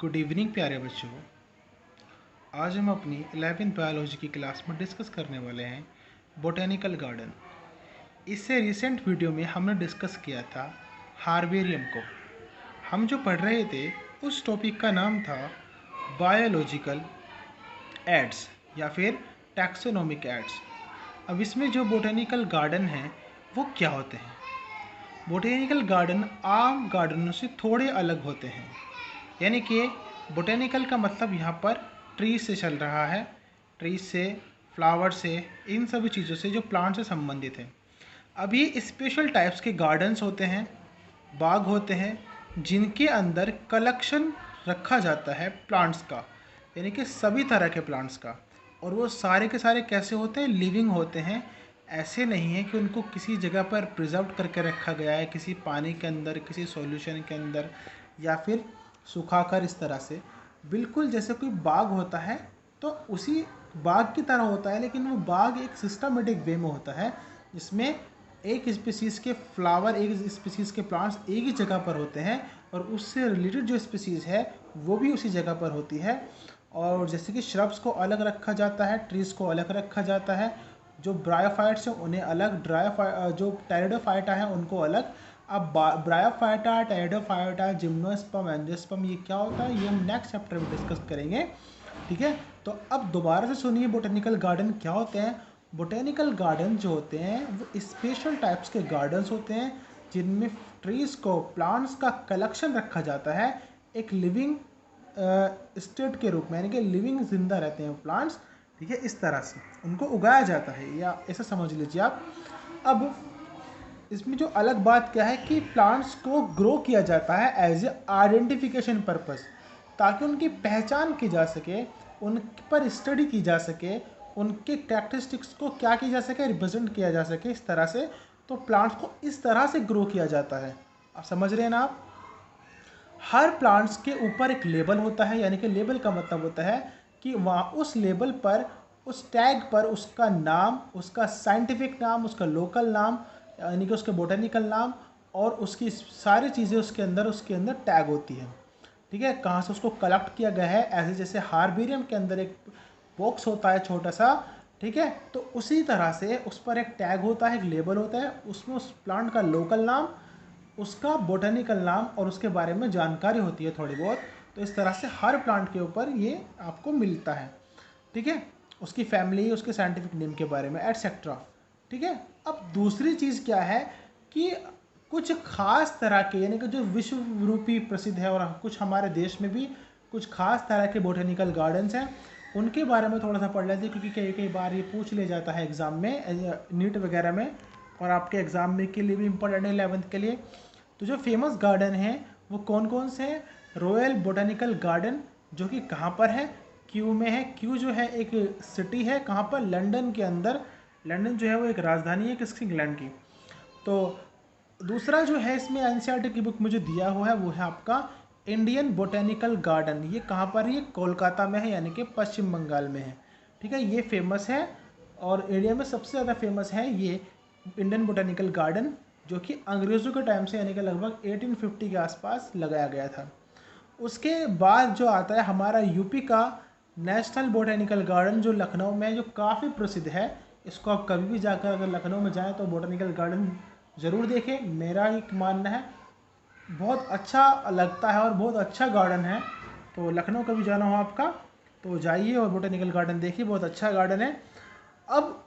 Good evening प्यारे बच्चों। आज हम अपनी 11वीं बायोलॉजी की क्लास में डिस्कस करने वाले हैं बोटेनिकल गार्डन। इससे रिसेंट वीडियो में हमने डिस्कस किया था हार्बेरियम को। हम जो पढ़ रहे थे उस टॉपिक का नाम था बायोलॉजिकल एड्स या फिर टैक्सोनॉमिक एड्स। अब इसमें जो बोटेनिकल गार्डन हैं वो क्या होते हैं? बोटेनिकल गार्डन आम गार्डनों से थोड़े अलग होते हैं। यानी कि बोटेनिकल का मतलब यहाँ पर ट्रीज से चल रहा है, ट्रीज से, फ्लावर से, इन सभी चीज़ों से जो प्लांट से संबंधित है। अब ये स्पेशल टाइप्स के गार्डन्स होते हैं, बाग होते हैं, जिनके अंदर कलेक्शन रखा जाता है प्लांट्स का, यानी कि सभी तरह के प्लांट्स का। और वो सारे के सारे कैसे होते हैं? लिविंग होते हैं। ऐसे नहीं है कि उनको किसी जगह पर प्रिजर्व करके रखा गया है, किसी पानी के अंदर, किसी सॉल्यूशन के अंदर, या फिर सुखाकर। इस तरह से बिल्कुल जैसे कोई बाग होता है तो उसी बाग की तरह होता है, लेकिन वो बाग एक सिस्टमेटिक वे में होता है, जिसमें एक स्पीसीज़ के फ्लावर, एक स्पीसीज़ के प्लांट्स एक ही जगह पर होते हैं और उससे रिलेटेड जो स्पीसीज़ है वो भी उसी जगह पर होती है। और जैसे कि श्रब्स को अलग रखा जाता है, ट्रीज़ को अलग रखा जाता है, जो ब्रायोफाइट्स हैं उन्हें अलग, जो टेरिडोफाइटा हैं उनको अलग। अब ब्रायोफाइटा, टेरिडोफाइटा, जिम्नोस्पर्म, एंजियोस्पर्म ये क्या होता है, ये हम नेक्स्ट चैप्टर में डिस्कस करेंगे। ठीक है, तो अब दोबारा से सुनिए बोटेनिकल गार्डन क्या होते हैं। बोटेनिकल गार्डन जो होते हैं वो स्पेशल टाइप्स के गार्डन्स होते हैं जिनमें ट्रीज़ को, प्लांट्स का कलेक्शन रखा जाता है एक लिविंग स्टेट के रूप में, यानी कि लिविंग जिंदा रहते हैं प्लांट्स। ठीक है, इस तरह से उनको उगाया जाता है, या ऐसा समझ लीजिए आप। अब इसमें जो अलग बात क्या है कि प्लांट्स को ग्रो किया जाता है एज ए आइडेंटिफिकेशन पर्पस, ताकि उनकी पहचान की जा सके, उन पर स्टडी की जा सके, उनके कैरेक्टरिस्टिक्स को क्या किया जा सके, रिप्रेजेंट किया जा सके इस तरह से। तो प्लांट्स को इस तरह से ग्रो किया जाता है। आप समझ रहे हैं ना आप? हर प्लांट्स के ऊपर एक लेबल होता है, यानी कि लेबल का मतलब होता है कि वहाँ उस लेबल पर, उस टैग पर उसका नाम, उसका साइंटिफिक नाम, उसका लोकल नाम, यानी कि उसके बोटेनिकल नाम, और उसकी सारी चीज़ें उसके अंदर टैग होती है। ठीक है, कहाँ से उसको कलेक्ट किया गया है, ऐसे जैसे हार्बेरियम के अंदर एक बॉक्स होता है छोटा सा। ठीक है, तो उसी तरह से उस पर एक टैग होता है, एक लेबल होता है, उसमें उस प्लांट का लोकल नाम, उसका बोटेनिकल नाम और उसके बारे में जानकारी होती है थोड़ी बहुत। तो इस तरह से हर प्लांट के ऊपर ये आपको मिलता है। ठीक है, उसकी फैमिली, उसके साइंटिफिक नेम के बारे में, एटसेट्रा। ठीक है, अब दूसरी चीज़ क्या है कि कुछ खास तरह के, यानी कि जो विश्व रूपी प्रसिद्ध है, और कुछ हमारे देश में भी कुछ खास तरह के बोटेनिकल गार्डन्स हैं, उनके बारे में थोड़ा सा पढ़ लेते हैं, क्योंकि कई कई बार ये पूछ लिया जाता है एग्ज़ाम में, नीट वगैरह में, और आपके एग्ज़ाम में के लिए भी इम्पोर्टेंट है 11th के लिए। तो जो फेमस गार्डन हैं वो कौन कौन से हैं? रॉयल बोटेनिकल गार्डन, जो कि कहाँ पर है? क्यू में है। क्यू जो है एक सिटी है, कहाँ पर? लंदन के अंदर। लंदन जो है वो एक राजधानी है किस, इंग्लैंड की। तो दूसरा जो है इसमें एनसीईआरटी की बुक में जो दिया हुआ है वो है आपका इंडियन बोटेनिकल गार्डन। ये कहाँ पर है? ये कोलकाता में है, यानी कि पश्चिम बंगाल में है। ठीक है, ये फेमस है, और इंडिया में सबसे ज़्यादा फेमस है ये इंडियन बोटेनिकल गार्डन, जो कि अंग्रेज़ों के टाइम से, यानी कि लगभग 1850 के आसपास लगाया गया था। उसके बाद जो आता है हमारा यूपी का नेशनल बोटेनिकल गार्डन, जो लखनऊ में है, जो काफ़ी प्रसिद्ध है। इसको आप कभी भी जाकर अगर लखनऊ में जाएं तो बोटेनिकल गार्डन ज़रूर देखें, मेरा एक मानना है। बहुत अच्छा लगता है और बहुत अच्छा गार्डन है। तो लखनऊ कभी जाना हो आपका तो जाइए और बोटेनिकल गार्डन देखिए, बहुत अच्छा गार्डन है। अब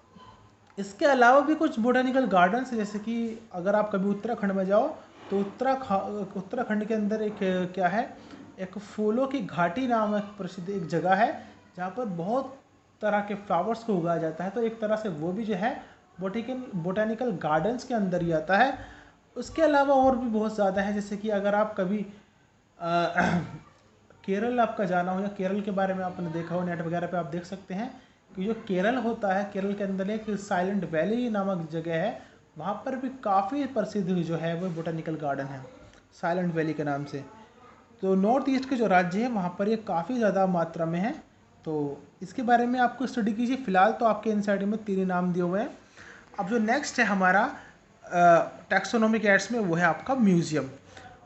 इसके अलावा भी कुछ बोटेनिकल गार्डन्स हैं, जैसे कि अगर आप कभी उत्तराखंड में जाओ तो उत्तराखंड के अंदर एक क्या है, एक फूलों की घाटी नाम एक प्रसिद्ध एक जगह है, जहाँ पर बहुत तरह के फ्लावर्स को उगाया जाता है। तो एक तरह से वो भी जो है बोटेनिकल गार्डन्स के अंदर ही आता है। उसके अलावा और भी बहुत ज़्यादा है, जैसे कि अगर आप कभी केरल आपका जाना हो, या केरल के बारे में आपने देखा हो, नेट वगैरह पे आप देख सकते हैं कि जो केरल होता है, केरल के अंदर एक साइलेंट वैली नामक जगह है, वहाँ पर भी काफ़ी प्रसिद्ध जो है वो बोटेनिकल गार्डन है, साइलेंट वैली के नाम से। तो नॉर्थ ईस्ट के जो राज्य है वहाँ पर ये काफ़ी ज़्यादा मात्रा में है। तो इसके बारे में आपको स्टडी कीजिए। फिलहाल तो आपके एनसीईआरटी में 3 नाम दिए हुए हैं। अब जो नेक्स्ट है हमारा टैक्सोनॉमिक एड्स में, वो है आपका म्यूज़ियम।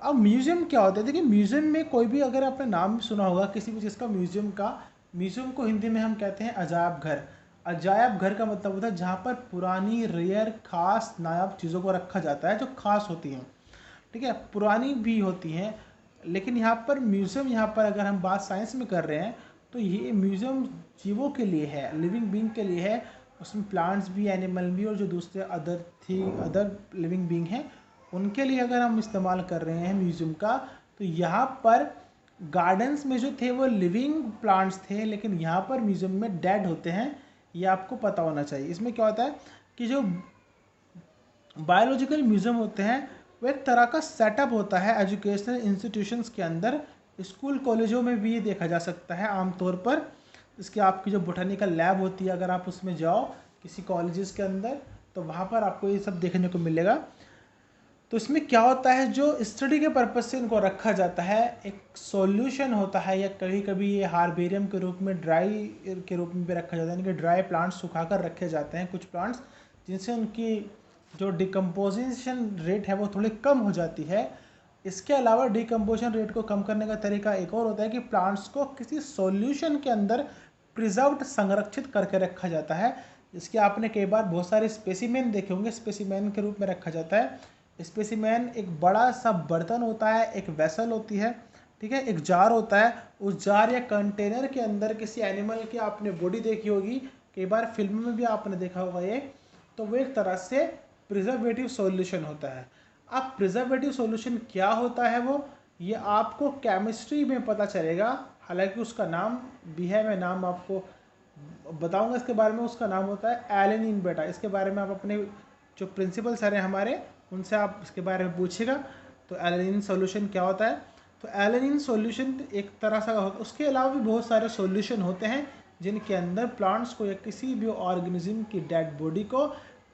अब म्यूज़ियम क्या होता है? देखिए म्यूज़ियम में कोई भी, अगर आपने नाम सुना होगा किसी भी चीज़ का म्यूज़ियम का, म्यूज़ियम को हिंदी में हम कहते हैं अजायब घर। अजायब घर का मतलब होता है जहाँ पर पुरानी, रेयर, खास, नायाब चीज़ों को रखा जाता है जो खास होती हैं, ठीक है, पुरानी भी होती हैं। लेकिन यहाँ पर म्यूज़ियम, यहाँ पर अगर हम बात साइंस में कर रहे हैं तो ये म्यूज़ियम जीवों के लिए है, लिविंग बींग के लिए है। उसमें प्लांट्स भी, एनिमल भी, और जो दूसरे अदर लिविंग बींग हैं उनके लिए अगर हम इस्तेमाल कर रहे हैं म्यूज़ियम का। तो यहाँ पर गार्डन्स में जो थे वो लिविंग प्लांट्स थे, लेकिन यहाँ पर म्यूज़ियम में डेड होते हैं, ये आपको पता होना चाहिए। इसमें क्या होता है कि जो बायोलॉजिकल म्यूज़ियम होते हैं वो एक तरह का सेटअप होता है एजुकेशनल इंस्टीट्यूशंस के अंदर। स्कूल कॉलेजों में भी ये देखा जा सकता है आमतौर पर। इसकी आपकी जो बोटानिकल लैब होती है, अगर आप उसमें जाओ किसी कॉलेजेस के अंदर तो वहाँ पर आपको ये सब देखने को मिलेगा। तो इसमें क्या होता है, जो स्टडी के पर्पज़ से इनको रखा जाता है, एक सॉल्यूशन होता है, या कभी कभी ये हार्बेरियम के रूप में, ड्राई के रूप में भी रखा जाता है, यानी कि ड्राई प्लांट्स सुखा कर रखे जाते हैं कुछ प्लांट्स, जिनसे उनकी जो डिकम्पोजिशन रेट है वो थोड़ी कम हो जाती है। इसके अलावा डिकम्पोजिशन रेट को कम करने का तरीका एक और होता है कि प्लांट्स को किसी सॉल्यूशन के अंदर प्रिजर्व्ड, संरक्षित करके रखा जाता है। इसके आपने कई बार बहुत सारे स्पेसिमेन देखे होंगे, स्पेसिमेन के रूप में रखा जाता है। स्पेसिमेन एक बड़ा सा बर्तन होता है, एक वेसल होती है, ठीक है, एक जार होता है। उस जार या कंटेनर के अंदर किसी एनिमल की आपने बॉडी देखी होगी, कई बार फिल्म में भी आपने देखा होगा ये। तो वो एक तरह से प्रिजर्वेटिव सॉल्यूशन होता है। अब प्रिजर्वेटिव सॉल्यूशन क्या होता है वो, ये आपको केमिस्ट्री में पता चलेगा, हालांकि उसका नाम भी है, मैं नाम आपको बताऊंगा इसके बारे में। उसका नाम होता है एलेनिन बेटा। इसके बारे में आप अपने जो प्रिंसिपल सर हैं हमारे, उनसे आप इसके बारे में पूछिएगा। तो एलेनिन सॉल्यूशन क्या होता है? तो एलेनिन सॉल्यूशन एक तरह सा होता है। उसके अलावा भी बहुत सारे सॉल्यूशन होते हैं जिनके अंदर प्लांट्स को या किसी भी ऑर्गेनिज्म की डेड बॉडी को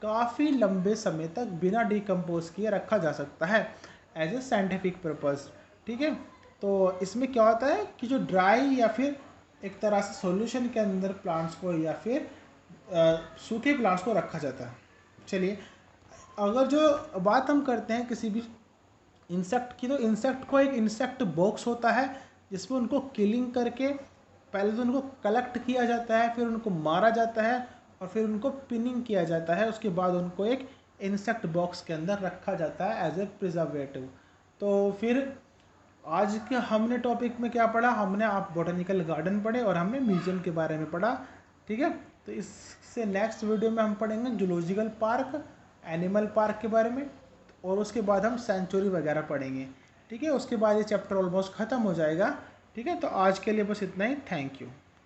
काफ़ी लंबे समय तक बिना डिकम्पोज किए रखा जा सकता है एज ए साइंटिफिक पर्पज़, ठीक है। तो इसमें क्या होता है कि जो ड्राई या फिर एक तरह से सॉल्यूशन के अंदर प्लांट्स को या फिर सूखे प्लांट्स को रखा जाता है। चलिए, अगर जो बात हम करते हैं किसी भी इंसेक्ट की, तो इंसेक्ट को एक इंसेक्ट बॉक्स होता है जिसमें उनको किलिंग करके पहले तो उनको कलेक्ट किया जाता है, फिर उनको मारा जाता है और फिर उनको पिनिंग किया जाता है। उसके बाद उनको एक इंसेक्ट बॉक्स के अंदर रखा जाता है एज ए प्रिजर्वेटिव। तो फिर आज के हमने टॉपिक में क्या पढ़ा? हमने आप बोटेनिकल गार्डन पढ़े और हमने म्यूजियम के बारे में पढ़ा, ठीक है। तो इससे नेक्स्ट वीडियो में हम पढ़ेंगे जूलॉजिकल पार्क, एनिमल पार्क के बारे में, और उसके बाद हम सेंचुरी वगैरह पढ़ेंगे, ठीक है। उसके बाद ये चैप्टर ऑलमोस्ट ख़त्म हो जाएगा, ठीक है। तो आज के लिए बस इतना ही, थैंक यू।